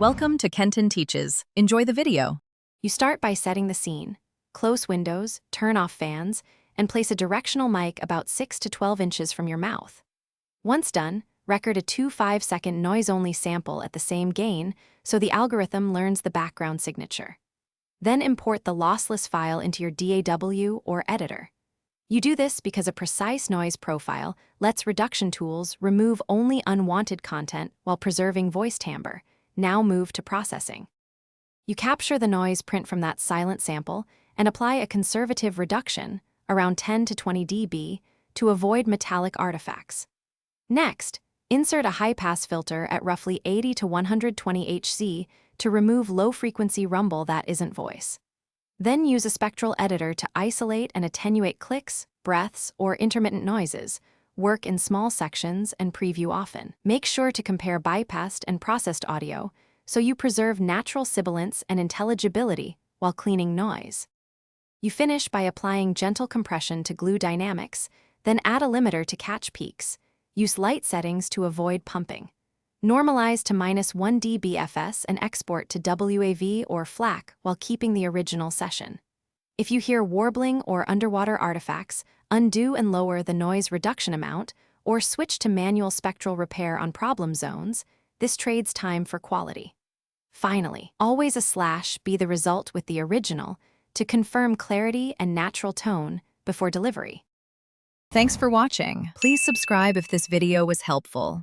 Welcome to Kenton Teaches. Enjoy the video. You start by setting the scene. Close windows, turn off fans, and place a directional mic about 6 to 12 inches from your mouth. Once done, record a 2 5-second noise-only sample at the same gain so the algorithm learns the background signature. Then import the lossless file into your DAW or editor. You do this because a precise noise profile lets reduction tools remove only unwanted content while preserving voice timbre. Now move to processing. You capture the noise print from that silent sample and apply a conservative reduction, around 10 to 20 dB, to avoid metallic artifacts. Next, insert a high-pass filter at roughly 80 to 120 Hz to remove low-frequency rumble that isn't voice. Then use a spectral editor to isolate and attenuate clicks, breaths, or intermittent noises. Work in small sections and preview often. Make sure to compare bypassed and processed audio so you preserve natural sibilance and intelligibility while cleaning noise. You finish by applying gentle compression to glue dynamics, then add a limiter to catch peaks. Use light settings to avoid pumping. Normalize to -1 dB fs and export to WAV or FLAC while keeping the original session. If you hear warbling or underwater artifacts, undo and lower the noise reduction amount, or switch to manual spectral repair on problem zones. This trades time for quality. Finally, always a slash be the result with the original to confirm clarity and natural tone before delivery. Thanks for watching. Please subscribe if this video was helpful.